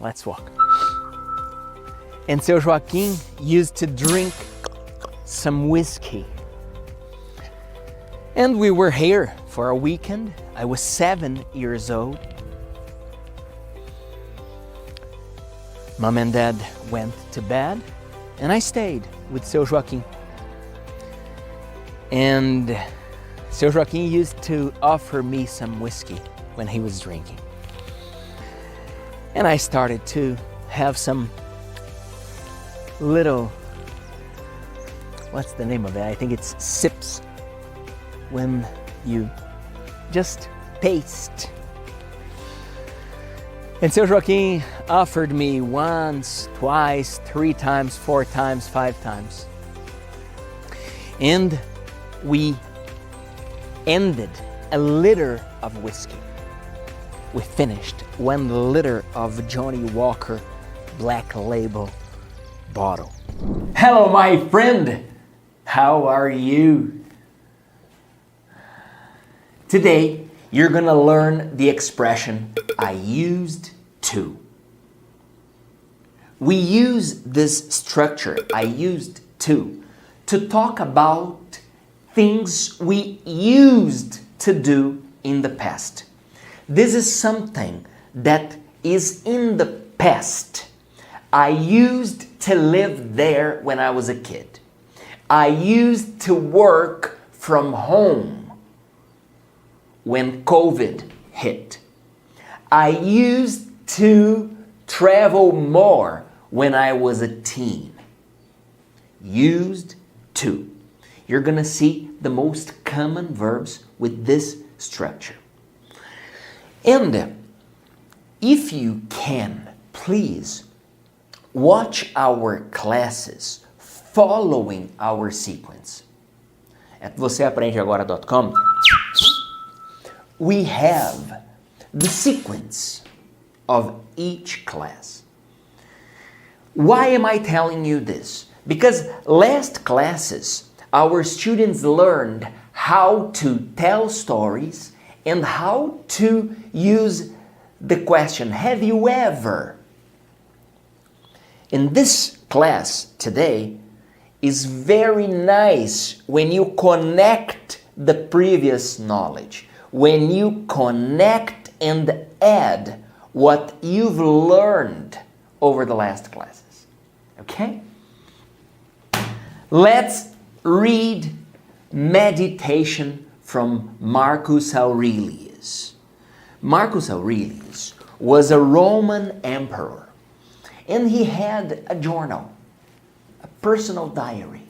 Let's walk. And Seu Joaquim used to drink some whiskey. And we were here for a weekend. I was 7 years old. Mom and Dad went to bed, and I stayed with Seu Joaquim. And Seu Joaquim used to offer me some whiskey when he was drinking. And I started to have some little, what's the name of it? I think it's sips, when you just taste. And Seu Joaquim offered me once, twice, 3 times, 4 times, 5 times. And we ended a liter of whiskey. We finished 1 liter of Johnny Walker Black Label bottle. Hello, my friend. How are you? Today, you're gonna learn the expression, I used to. We use this structure, I used to talk about things we used to do in the past. This is something that is in the past. I used to live there when I was a kid. I used to work from home when COVID hit. I used to travel more when I was a teen. Used to. You're gonna see the most common verbs with this structure. And if you can, please watch our classes following our sequence. At voceaprendeagora.com, we have the sequence of each class. Why am I telling you this? Because last classes, our students learned how to tell stories and how to use the question, have you ever? In this class today is very nice when you connect the previous knowledge, when you connect and add what you've learned over the last classes. Okay? Let's read meditation from Marcus Aurelius. Marcus Aurelius was a Roman emperor, and he had a journal, a personal diary.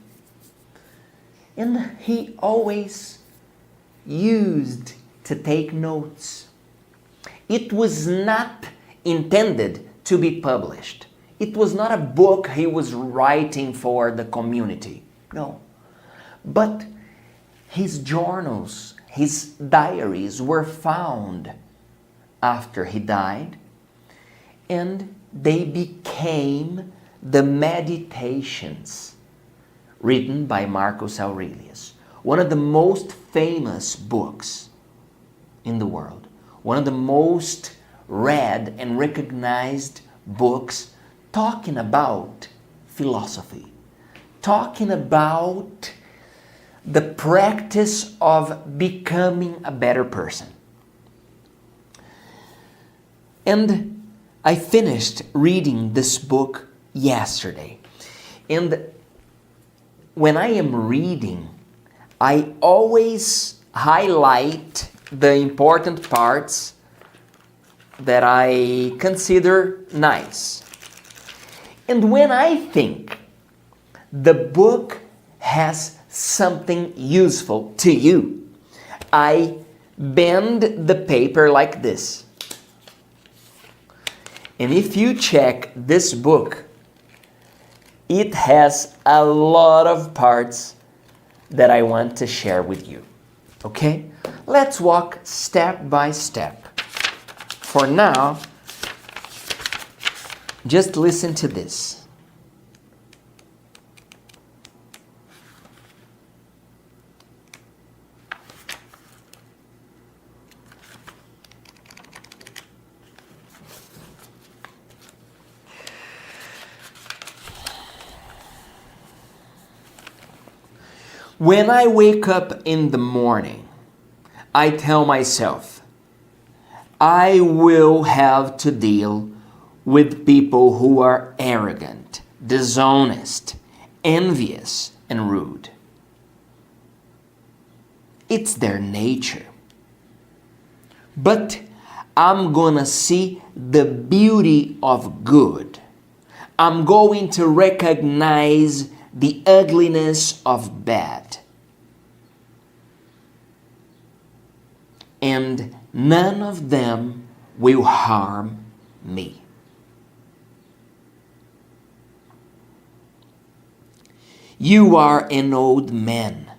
And he always used to take notes. It was not intended to be published. It was not a book he was writing for the community. No. But his journals, his diaries were found after he died, and they became the meditations written by Marcus Aurelius, one of the most famous books in the world, one of the most read and recognized books talking about philosophy, talking about the practice of becoming a better person. And I finished reading this book yesterday. And when I am reading, I always highlight the important parts that I consider nice. And when I think the book has something useful to you, I bend the paper like this. And if you check this book, it has a lot of parts that I want to share with you. Okay? Let's walk step by step. For now, just listen to this. When I wake up in the morning, I tell myself, I will have to deal with people who are arrogant, dishonest, envious, and rude. It's their nature. But I'm gonna see the beauty of good. I'm going to recognize the ugliness of bad. And none of them will harm me. You are an old man.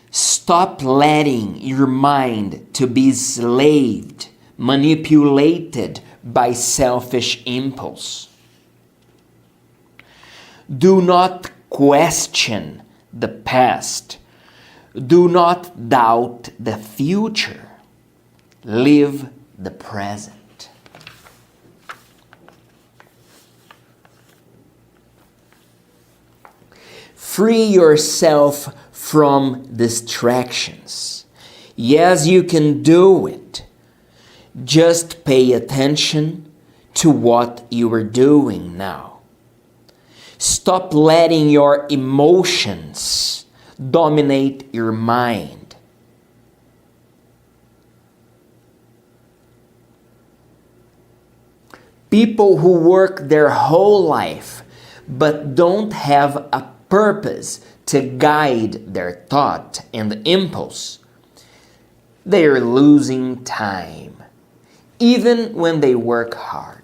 Stop letting your mind to be enslaved, manipulated by selfish impulse. Do not question the past. Do not doubt the future. Live the present. Free yourself from distractions. Yes, you can do it. Just pay attention to what you are doing now. Stop letting your emotions dominate your mind. People who work their whole life but don't have a purpose to guide their thought and impulse, they are losing time, even when they work hard.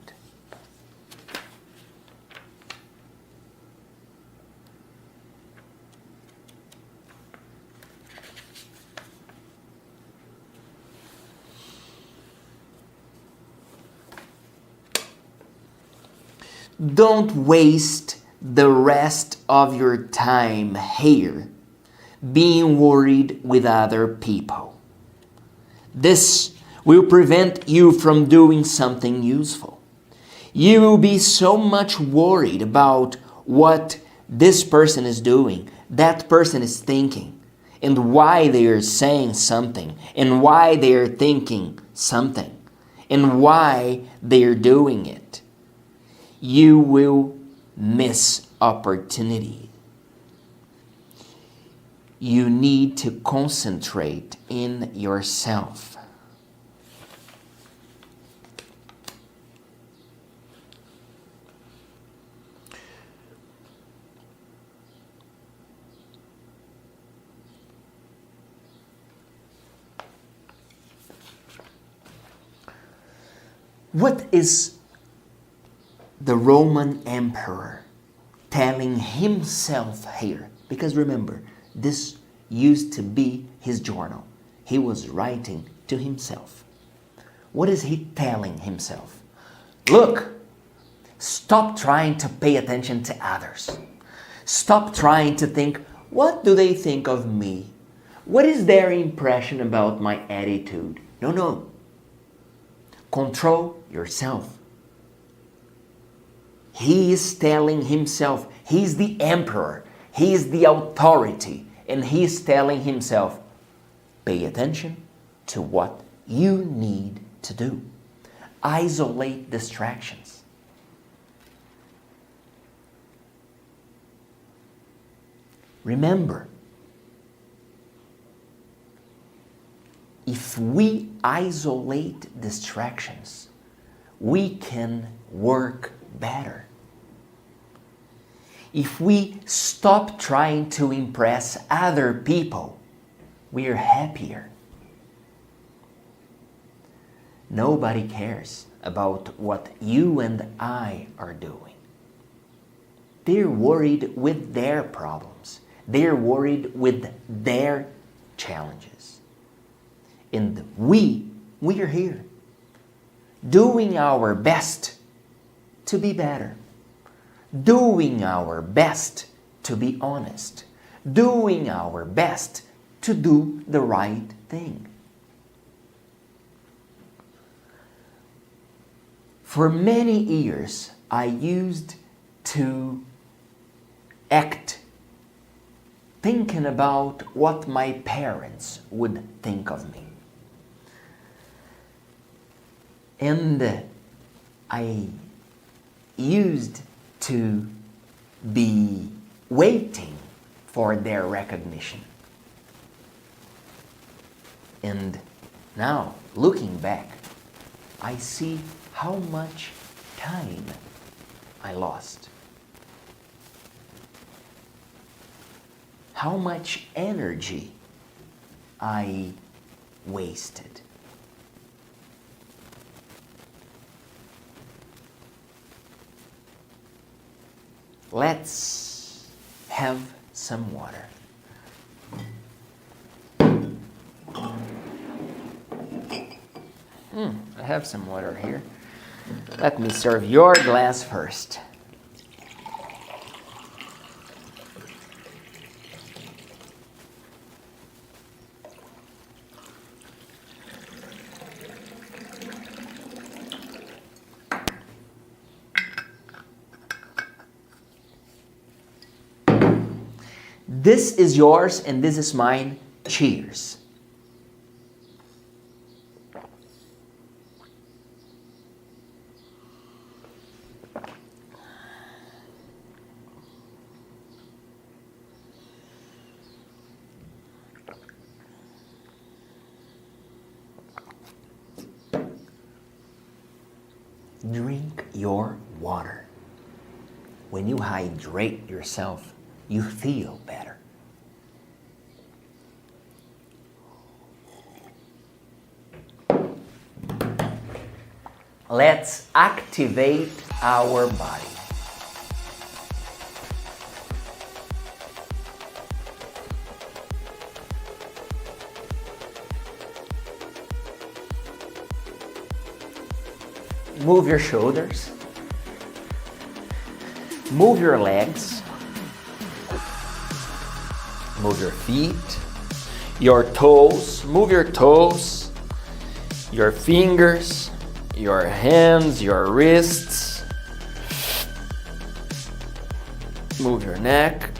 Don't waste the rest of your time here being worried with other people. This will prevent you from doing something useful. You will be so much worried about what this person is doing, that person is thinking, and why they are saying something, and why they are thinking something, and why they are doing it. You will miss opportunity. You need to concentrate in yourself. What is the Roman emperor telling himself here? Because remember, this used to be his journal. He was writing to himself. What is he telling himself? Look, stop trying to pay attention to others. Stop trying to think, what do they think of me? What is their impression about my attitude? No. Control yourself. He is telling himself, he's the emperor, he is the authority, and he is telling himself, pay attention to what you need to do. Isolate distractions. Remember, if we isolate distractions, we can work better. If we stop trying to impress other people, we are happier. Nobody cares about what you and I are doing. They're worried with their problems. They're worried with their challenges. And we are here, doing our best to be better, doing our best to be honest, doing our best to do the right thing. For many years, I used to act thinking about what my parents would think of me. And I used to be waiting for their recognition. And now, looking back, I see how much time I lost. How much energy I wasted. Let's have some water. I have some water here. Let me serve your glass first. This is yours and this is mine. Cheers. Drink your water. When you hydrate yourself, you feel better. Let's activate our body. Move your shoulders. Move your legs. Move your feet. Your toes. Move your toes. Your fingers. Your hands. Your wrists. Move your neck.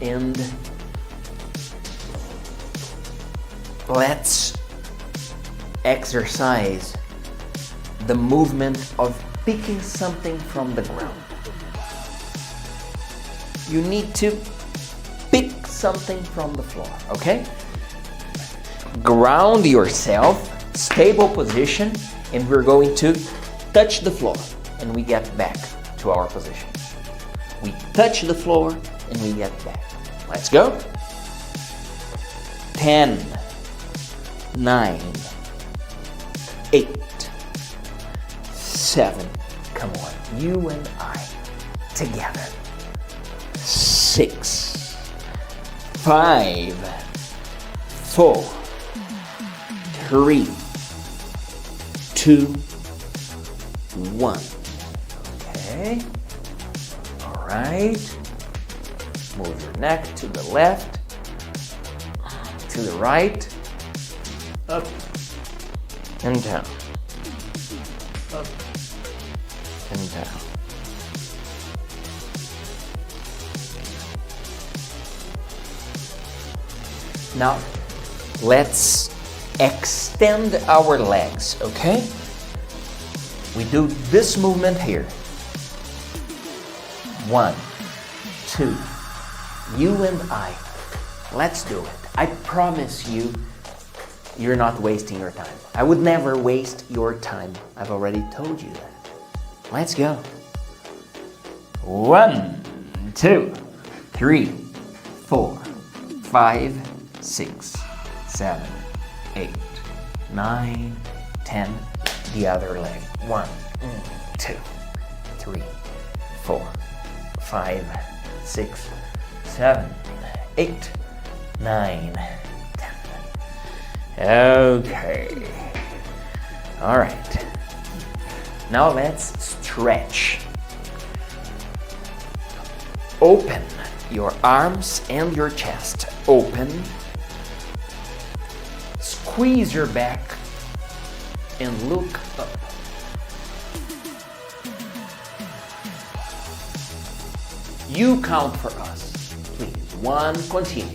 And let's exercise the movement of picking something from the ground. You need to pick something from the floor, okay? Ground yourself, stable position, and we're going to touch the floor and we get back to our position. We touch the floor and we get back. Let's go. 10, 9, 8, 7. Come on, you and I together. 6, 5, 4, 3, 2, 1. Okay. All right. Move your neck to the left, to the right, up and down, up and down. Now, let's extend our legs, okay? We do this movement here. 1, 2. You and I, let's do it. I promise you, you're not wasting your time. I would never waste your time. I've already told you that. Let's go. 1, 2, 3, 4, 5, 6, 7, 8, 9, 10. The other leg. 1, 2, 3, 4, 5, 6, 7, 8, 9, 10. Okay. All right. Now let's stretch. Open your arms and your chest. Open. squeeze your back and look up. You count for us, please. 1, continue.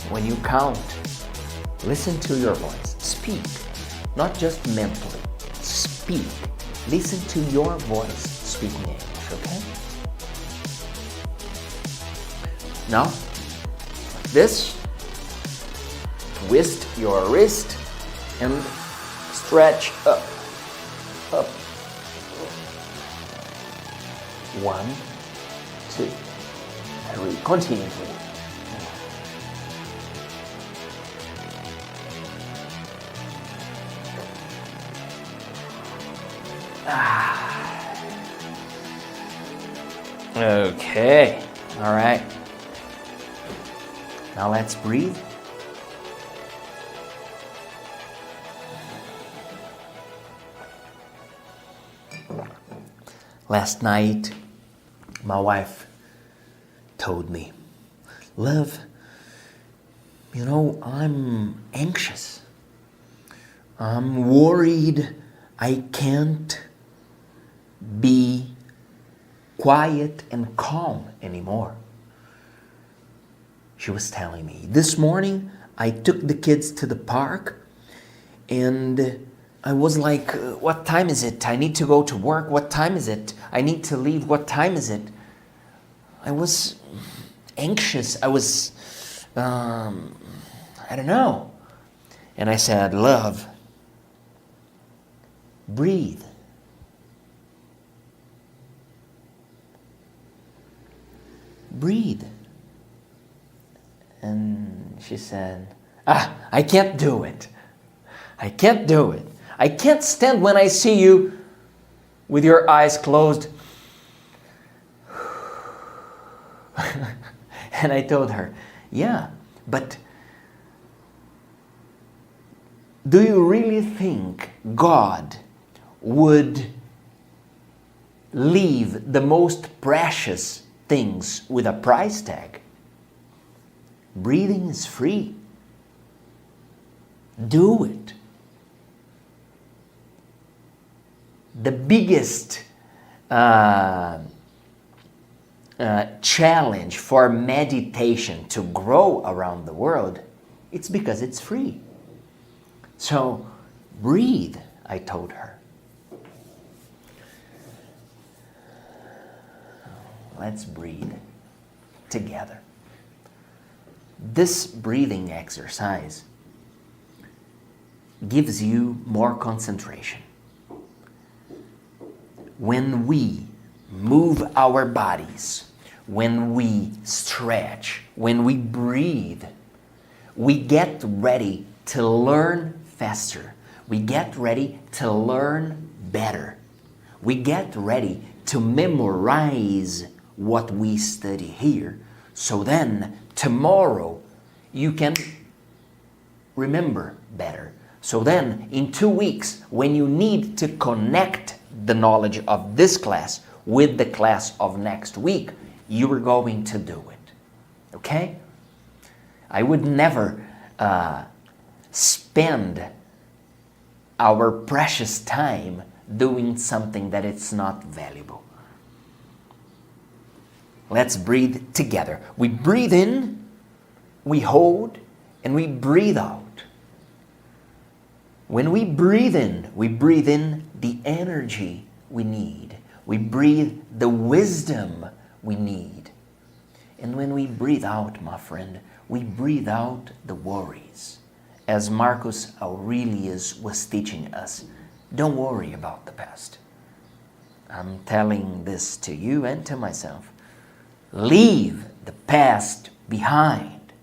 When you count, listen to your voice. Speak, not just mentally. Speak. Listen to your voice speaking English, okay? Now, like this, twist your wrist and stretch up. Up. 1, 2, 3. Continue, please. Okay, all right. Now let's breathe. Last night, my wife told me, "Love, you know, I'm anxious. I'm worried I can't be quiet and calm anymore." She was telling me, "This morning I took the kids to the park and I was like, what time is it? I need to go to work. What time is it? I need to leave. What time is it?" I was anxious. I was, I don't know. And I said, "Love, breathe. Breathe." And she said, "I can't do it. I can't do it. I can't stand when I see you with your eyes closed." And I told her, "Yeah, but do you really think God would leave the most precious things with a price tag? Breathing is free. Do it." The biggest challenge for meditation to grow around the world, it's because it's free. So breathe, I told her. Let's breathe together. This breathing exercise gives you more concentration. When we move our bodies, when we stretch, when we breathe, we get ready to learn faster. We get ready to learn better. We get ready to memorize what we study here, so then tomorrow you can remember better. So then in 2 weeks, when you need to connect the knowledge of this class with the class of next week, you are going to do it. Okay? I would never spend our precious time doing something that it's not valuable. Let's breathe together. We breathe in, we hold, and we breathe out. When we breathe in the energy we need. We breathe the wisdom we need. And when we breathe out, my friend, we breathe out the worries. As Marcus Aurelius was teaching us, don't worry about the past. I'm telling this to you and to myself. Leave the past behind.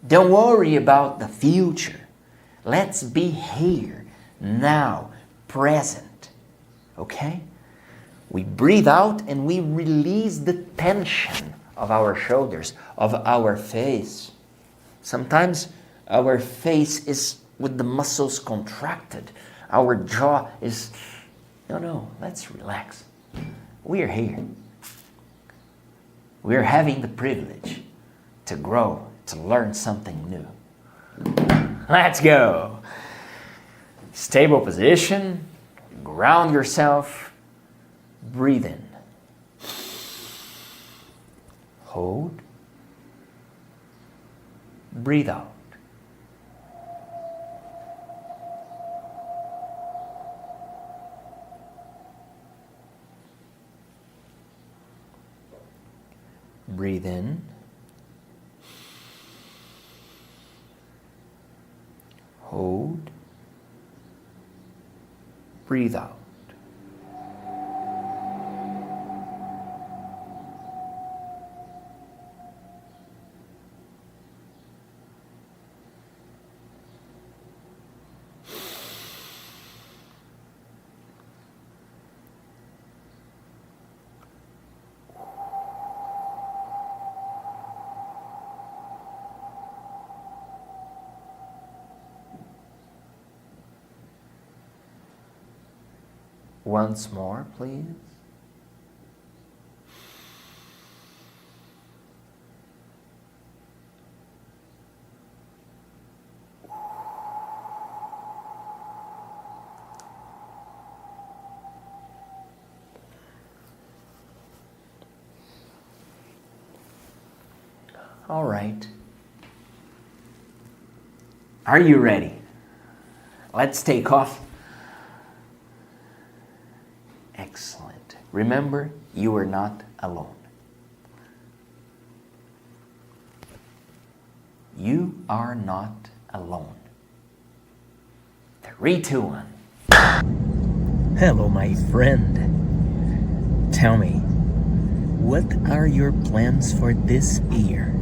Don't worry about the future. Let's be here, now, present. Okay? We breathe out and we release the tension of our shoulders, of our face. Sometimes Our face is with the muscles contracted. Our jaw is, no, let's relax. We're here. We're having the privilege to grow, to learn something new. Let's go. Stable position, ground yourself, breathe in. Hold, breathe out. Breathe in. Hold. Breathe out. Once more, please. All right. Are you ready? Let's take off. Excellent. Remember, you are not alone. You are not alone. 3, 2, 1. Hello, my friend. Tell me, what are your plans for this year?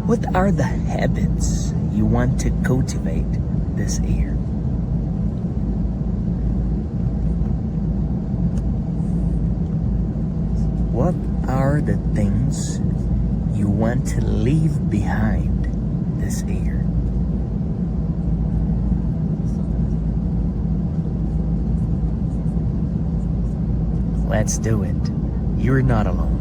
What are the habits you want to cultivate this year? What are the things you want to leave behind this year? Let's do it. You're not alone.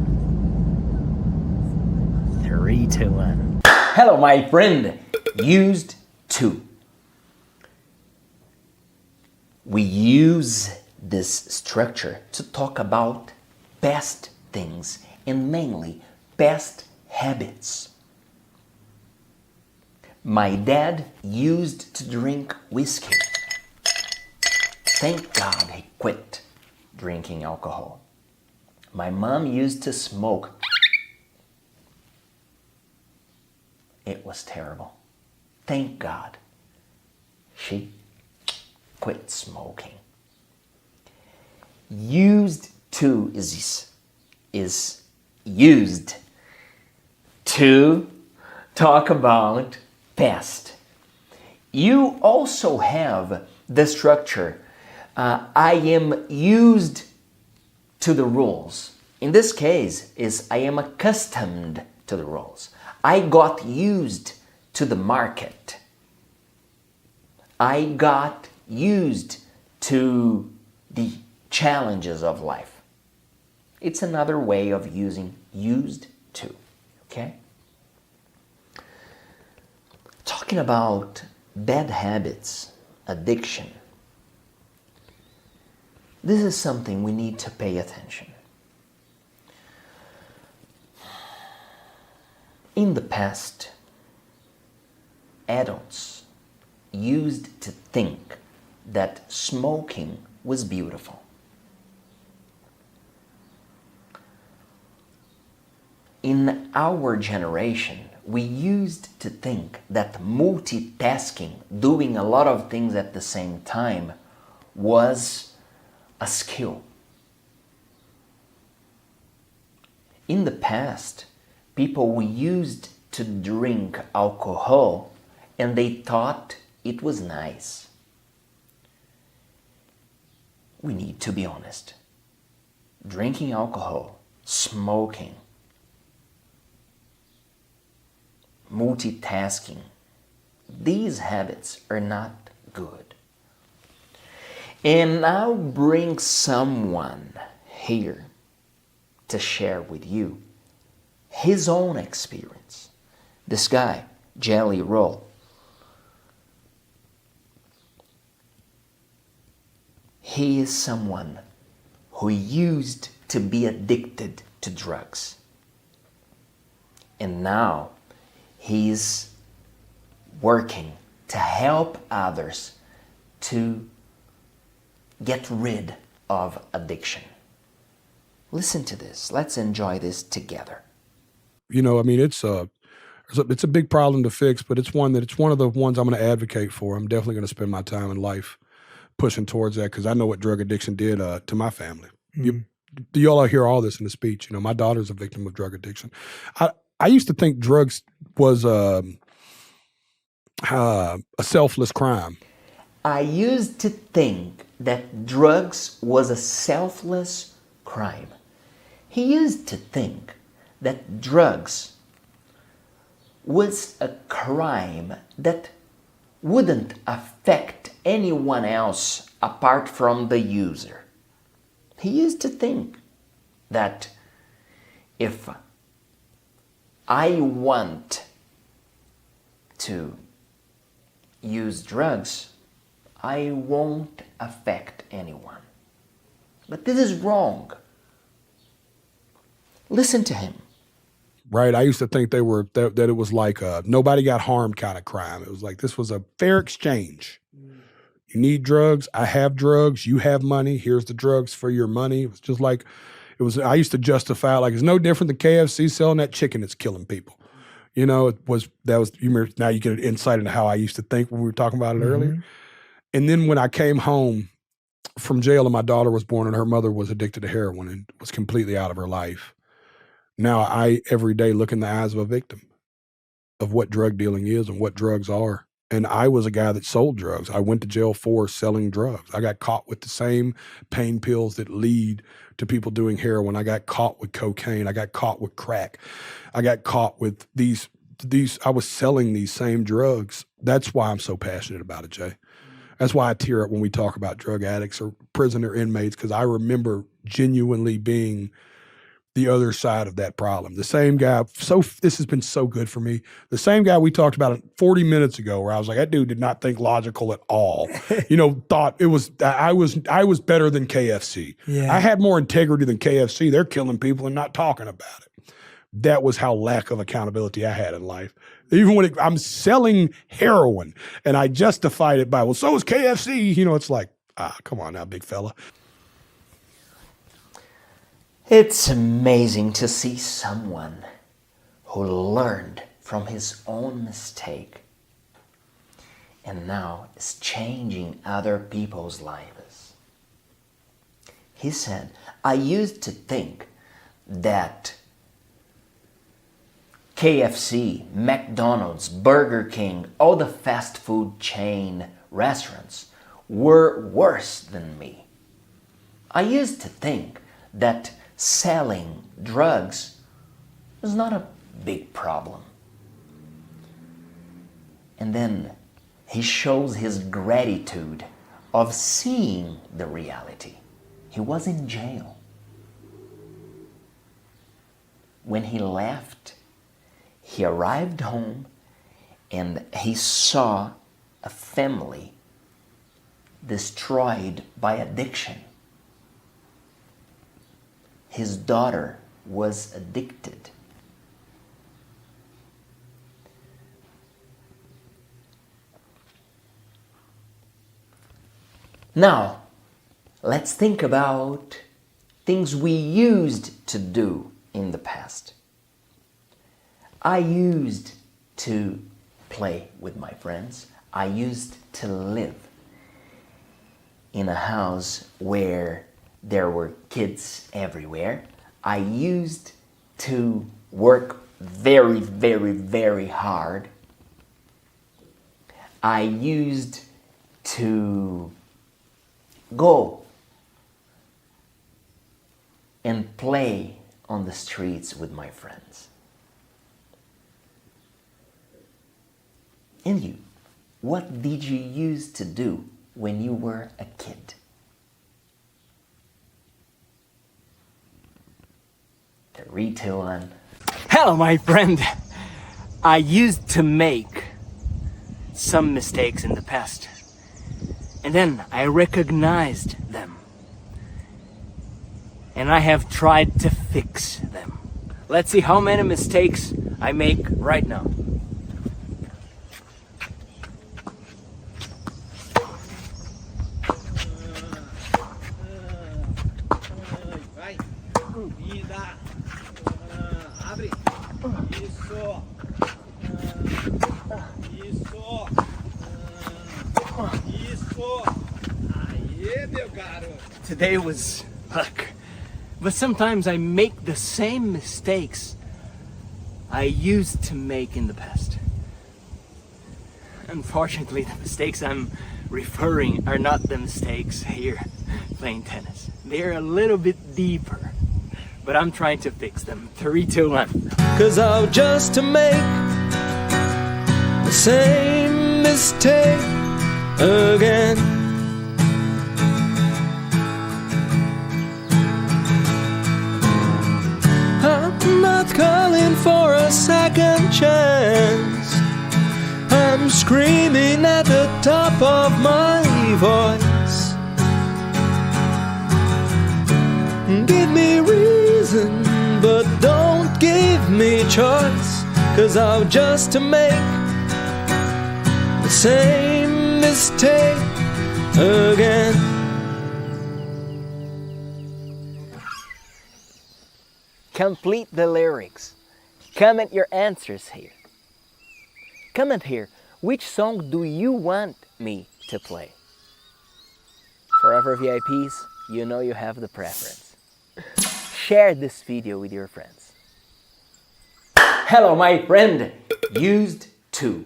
3, 2, 1. Hello, my friend. Used to. We use this structure to talk about past things and mainly past habits. My dad used to drink whiskey. Thank God he quit drinking alcohol. My mom used to smoke. It was terrible. Thank God she quit smoking. Used to is used to talk about past. You also have the structure, I am used to the rules. In this case is I am accustomed to the rules. I got used to the market. I got used to the challenges of life. It's another way of using used to, okay? Talking about bad habits, addiction, this is something we need to pay attention. In the past, adults used to think that smoking was beautiful. In our generation, we used to think that multitasking, doing a lot of things at the same time, was a skill. In the past, people used to drink alcohol and they thought it was nice. we need to be honest. Drinking alcohol, smoking, multitasking, these habits are not good. And I'll bring someone here to share with you his own experience. This guy, Jelly Roll, he is someone who used to be addicted to drugs. And now he's working to help others to get rid of addiction. Listen to this. Let's enjoy this together. You know, I mean, it's a big problem to fix, but it's one of the ones I'm going to advocate for. I'm definitely going to spend my time in life pushing towards that because I know what drug addiction did to my family. Mm. You all hear all this in the speech. You know, my daughter's a victim of drug addiction. I used to think drugs was a selfless crime. I used to think that drugs was a selfless crime. He used to think that drugs was a crime that wouldn't affect anyone else apart from the user. He used to think that if I want to use drugs, I won't affect anyone. But this is wrong. Listen to him. Right. I used to think that it was like a nobody got harmed kind of crime. It was like this was a fair exchange. You need drugs, I have drugs, you have money, here's the drugs for your money. It was just like I used to justify it like it's no different than KFC selling that chicken that's killing people. You know, now you get an insight into how I used to think when we were talking about it earlier. And then when I came home from jail and my daughter was born and her mother was addicted to heroin and was completely out of her life. Now I every day look in the eyes of a victim of what drug dealing is and what drugs are. And I was a guy that sold drugs. I went to jail for selling drugs. I got caught with the same pain pills that lead to people doing heroin. I got caught with cocaine. I got caught with crack. I got caught with these, I was selling these same drugs. That's why I'm so passionate about it, Jay. That's why I tear up when we talk about drug addicts or prisoner inmates, because I remember genuinely being the other side of that problem. The same guy, this has been so good for me. The same guy we talked about 40 minutes ago where I was like, that dude did not think logical at all. You know, thought it was, I was better than KFC. Yeah. I had more integrity than KFC. They're killing people and not talking about it. That was how lack of accountability I had in life. Even when I'm selling heroin and I justified it by, well, so is KFC. You know, it's like, come on now, big fella. It's amazing to see someone who learned from his own mistake and now is changing other people's lives. He said, I used to think that KFC, McDonald's, Burger King, all the fast food chain restaurants were worse than me. I used to think that selling drugs was not a big problem. And then he shows his gratitude of seeing the reality. He was in jail. When he left, he arrived home and he saw a family destroyed by addiction. His daughter was addicted. Now, let's think about things we used to do in the past. I used to play with my friends. I used to live in a house where there were kids everywhere. I used to work very, very, very hard. I used to go and play on the streets with my friends. And you, what did you used to do when you were a kid? Three, two, one. Hello, my friend. I used to make some mistakes in the past, and then I recognized them, and I have tried to fix them. Let's see how many mistakes I make right now. Vai, linda. Abre. Isso. Isso. Isso. Aê, meu garoto. Today was luck, but sometimes I make the same mistakes I used to make in the past. Unfortunately, the mistakes I'm referring are not the mistakes here playing tennis. They're a little bit deeper, but I'm trying to fix them. 3, 2, 1. 'Cause I'll just to make the same mistake again. I'm not calling for a second chance. I'm screaming at the top of my voice. Give me reason, but don't give me choice. 'Cause I'll just to make the same mistake again. Complete the lyrics. Comment your answers here. Comment here, which song do you want me to play? Forever VIPs, you know you have the preference. Share this video with your friends. Hello, my friend. Used to.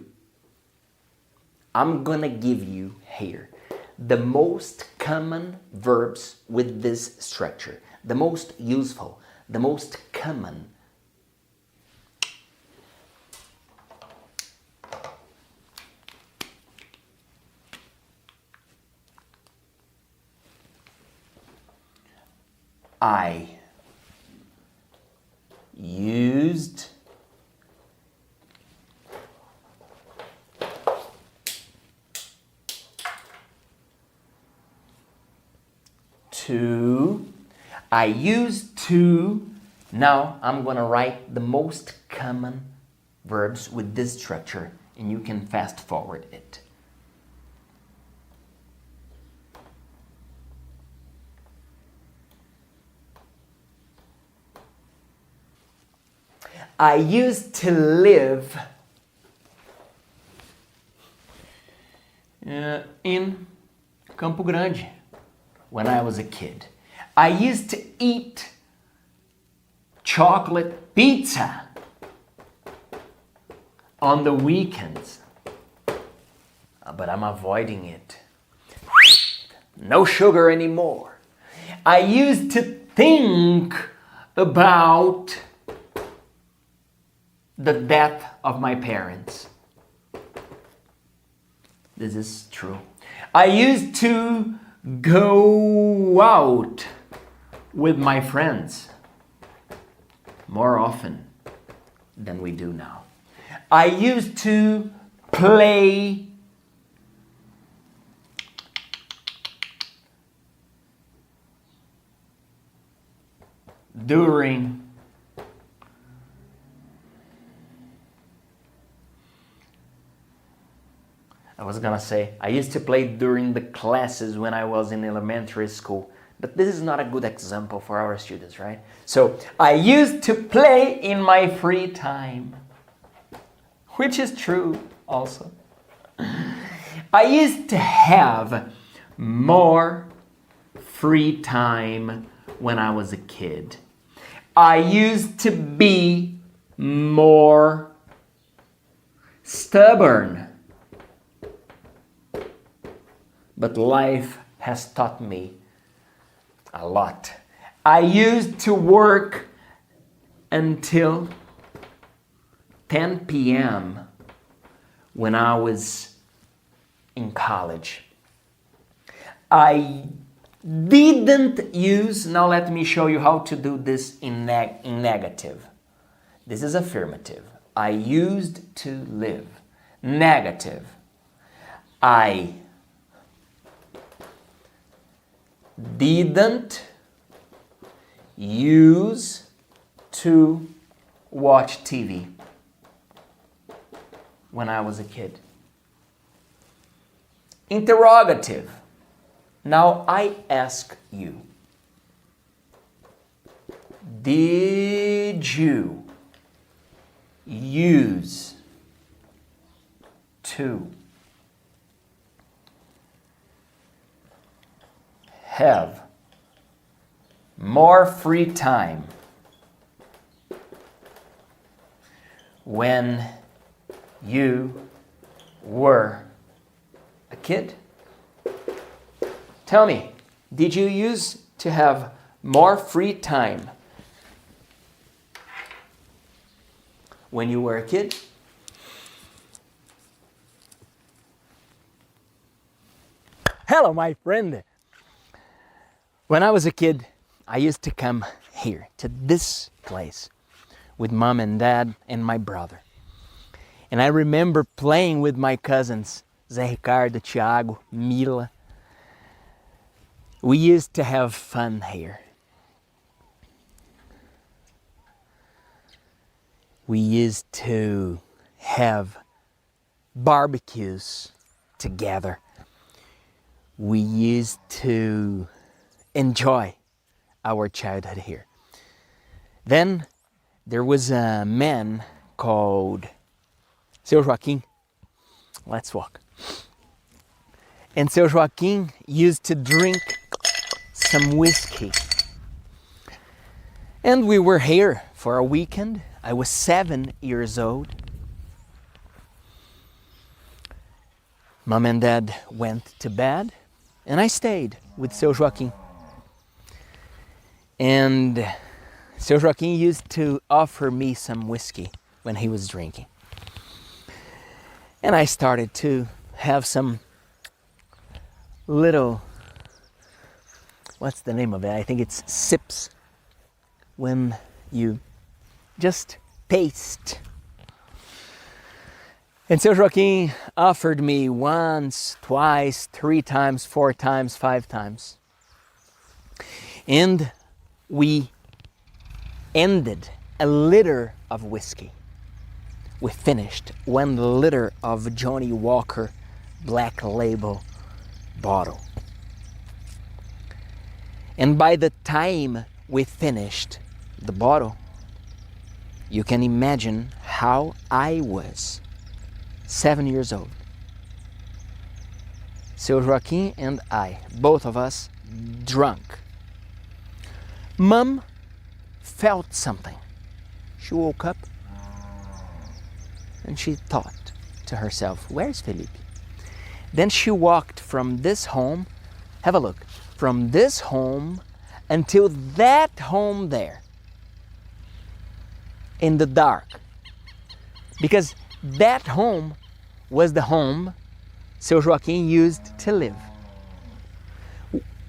I'm gonna give you here the most common verbs with this structure, the most useful, the most common. I used to. I used to. Now I'm going to write the most common verbs with this structure, and you can fast forward it. I used to live in Campo Grande when I was a kid. I used to eat chocolate pizza on the weekends, but I'm avoiding it. No sugar anymore. I used to think about the death of my parents. This is true. I used to go out with my friends more often than we do now. I used to play during I used to play during the classes when I was in elementary school, but this is not a good example for our students, right? So, I used to play in my free time, which is true also. I used to have more free time when I was a kid. I used to be more stubborn. But life has taught me a lot. I used to work until 10 p.m. when I was in college. I didn't use, now let me show you how to do this in negative. This is affirmative. I used to live. Negative. I didn't use to watch TV when I was a kid. Interrogative. Now I ask you, did you use to have more free time when you were a kid? Tell me, did you use to have more free time when you were a kid? Hello, my friend. When I was a kid, I used to come here to this place with mom and dad and my brother. And I remember playing with my cousins, Zé Ricardo, Thiago, Mila. We used to have fun here. We used to have barbecues together. We used to enjoy our childhood here. Then there was a man called Seu Joaquim. Let's walk. And Seu Joaquim used to drink some whiskey. And we were here for a weekend. I was 7 years old. Mom and Dad went to bed, and I stayed with Seu Joaquim. And Seu Joaquim used to offer me some whiskey when he was drinking. And I started to have some little, what's the name of it? I think it's sips, when you just taste. And Seu Joaquim offered me once, twice, 3 times, 4 times, 5 times. And we ended a liter of whiskey. We finished 1 liter of Johnny Walker Black Label bottle. And by the time we finished the bottle, you can imagine how I was. 7 years old. Seu Joaquim and I, both of us, drunk. Mom felt something. She woke up and she thought to herself, where's Felipe? Then she walked from this home, have a look, from this home until that home there, in the dark. Because that home was the home Seu Joaquim used to live.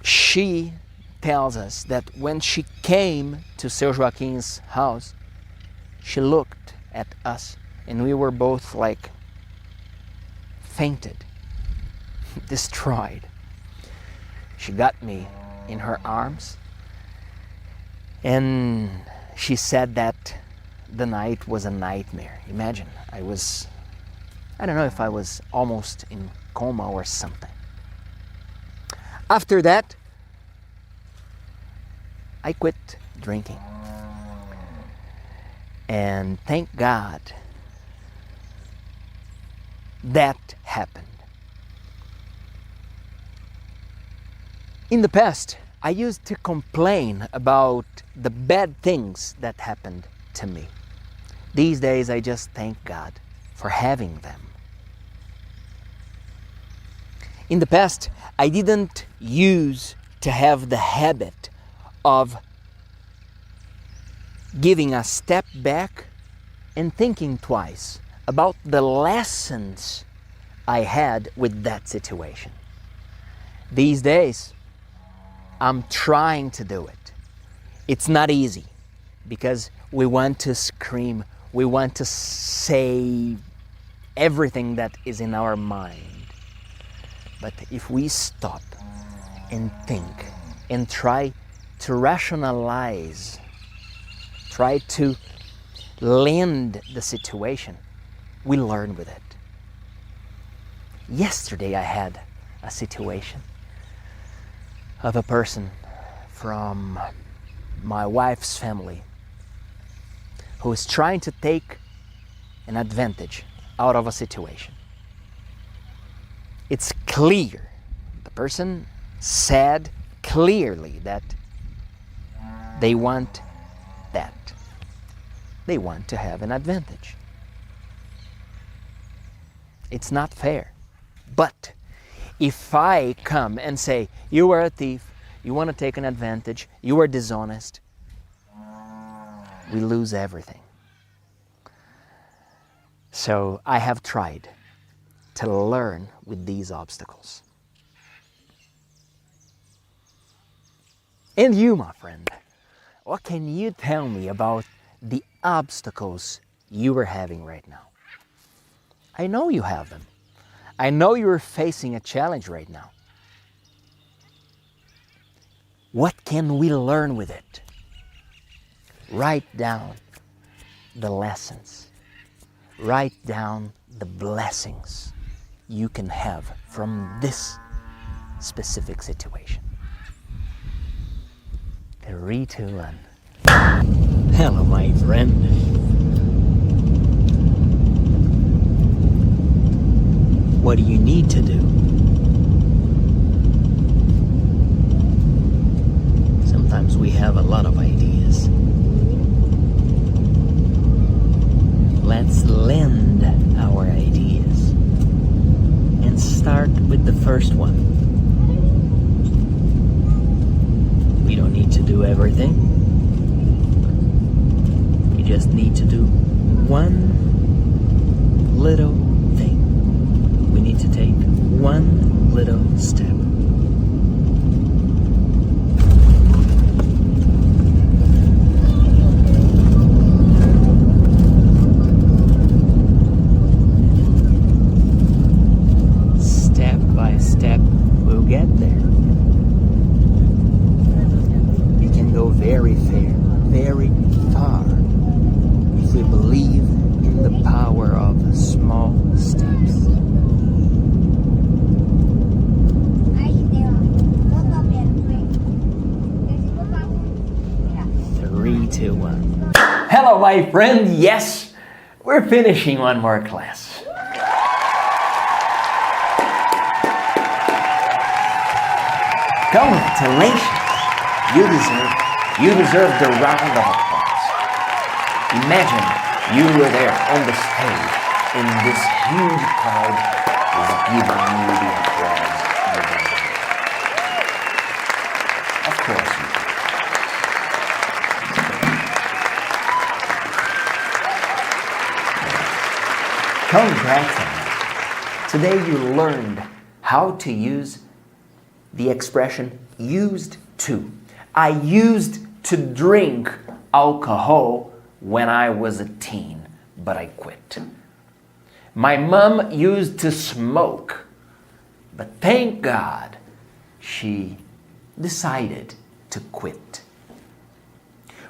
She tells us that when she came to Seu Joaquim's house, she looked at us and we were both like fainted, destroyed. She got me in her arms and she said that the night was a nightmare. Imagine, I don't know if I was almost in coma or something. After that, I quit drinking. And thank God that happened. In the past, I used to complain about the bad things that happened to me. These days, I just thank God for having them. In the past, I didn't use to have the habit of giving a step back and thinking twice about the lessons I had with that situation. These days, I'm trying to do it. It's not easy because we want to scream, we want to say everything that is in our mind. But if we stop and think and try to rationalize, try to land the situation, we learn with it. Yesterday I had a situation of a person from my wife's family who is trying to take an advantage out of a situation. It's clear. The person said clearly that they want that. They want to have an advantage. It's not fair. But if I come and say, you are a thief, you want to take an advantage, you are dishonest, we lose everything. So I have tried to learn with these obstacles. And you, my friend, what can you tell me about the obstacles you are having right now? I know you have them. I know you're facing a challenge right now. What can we learn with it? Write down the lessons. Write down the blessings you can have from this specific situation. 3, 2, 1. Hello, my friend. What do you need to do? Sometimes we have a lot of ideas. Let's lend our ideas and start with the first one. We don't need to do everything. We just need to do one little thing. We need to take one little step. Step by step, we'll get there. We can go very far if we believe in the power of small steps. 3, 2, 1. Hello, my friend. Yes, we're finishing one more class. Congratulations. You deserve the round of applause. Imagine you were there on the stage and this huge crowd is giving you the applause. Of course you do. Congrats. Today you learned how to use the expression used to. I used to drink alcohol when I was a teen, but I quit. My mom used to smoke, but thank God she decided to quit.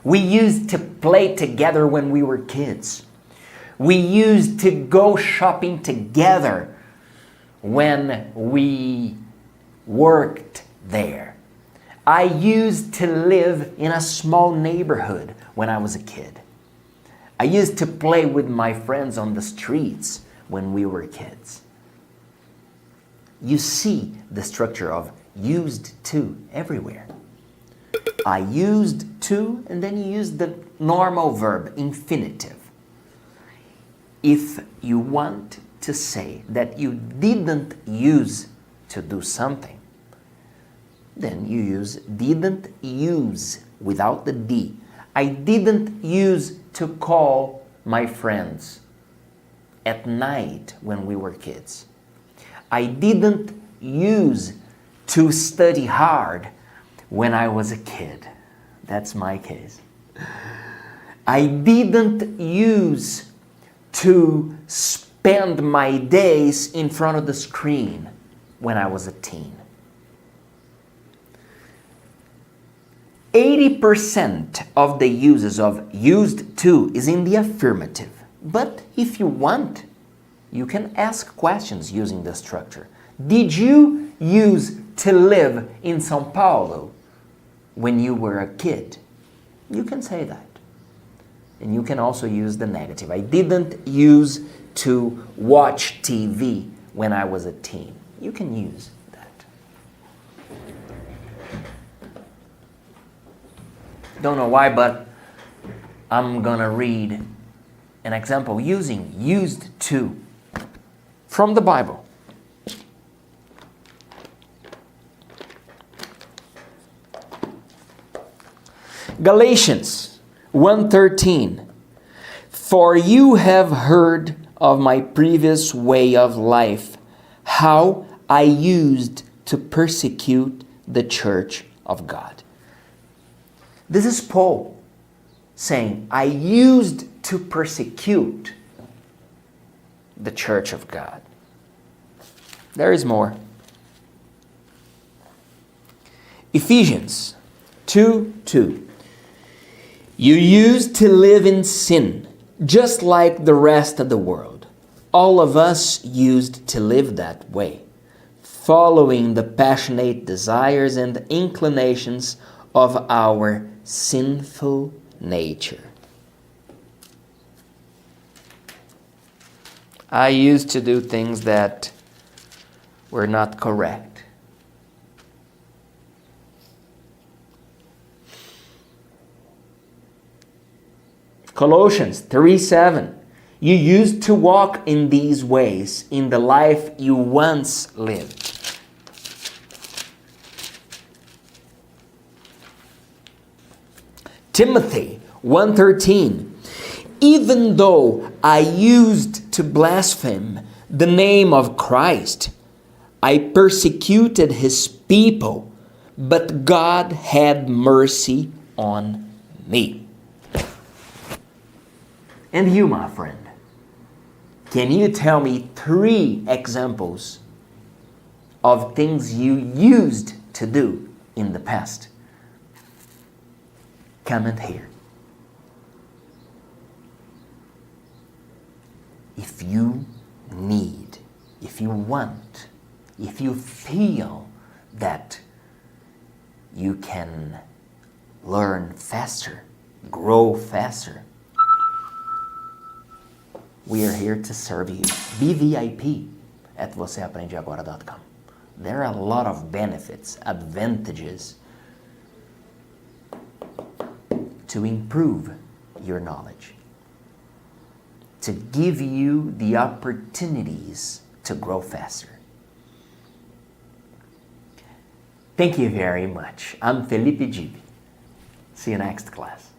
We used to play together when we were kids. We used to go shopping together when we worked there. I used to live in a small neighborhood when I was a kid. I used to play with my friends on the streets when we were kids. You see the structure of used to everywhere. I used to, and then you use the normal verb, infinitive. If you want to say that you didn't use to do something, then you use didn't use without the D. I didn't use to call my friends at night when we were kids. I didn't use to study hard when I was a kid. That's my case. I didn't use to spend my days in front of the screen when I was a teen. 80% of the uses of used to is in the affirmative. But if you want, you can ask questions using the structure. Did you use to live in São Paulo when you were a kid? You can say that. And you can also use the negative. I didn't use to watch TV when I was a teen. You can use that. Don't know why, but I'm gonna read an example using used to from the Bible. Galatians 1:13. For you have heard of my previous way of life, how I used to persecute the church of God. This is Paul saying, I used to persecute the church of God. There is more. Ephesians 2:2. You used to live in sin, just like the rest of the world. All of us used to live that way, following the passionate desires and inclinations of our sinful nature. I used to do things that were not correct. Colossians 3:7. You used to walk in these ways in the life you once lived. Timothy 1:13. Even though I used to blaspheme the name of Christ, I persecuted his people, but God had mercy on me. And you, my friend, can you tell me 3 examples of things you used to do in the past? Comment here. If you need, if you want, if you feel that you can learn faster, grow faster, we are here to serve you. Be VIP at voceaprendeagora.com. There are a lot of benefits, advantages to improve your knowledge, to give you the opportunities to grow faster. Thank you very much. I'm Felipe Dib. See you next class.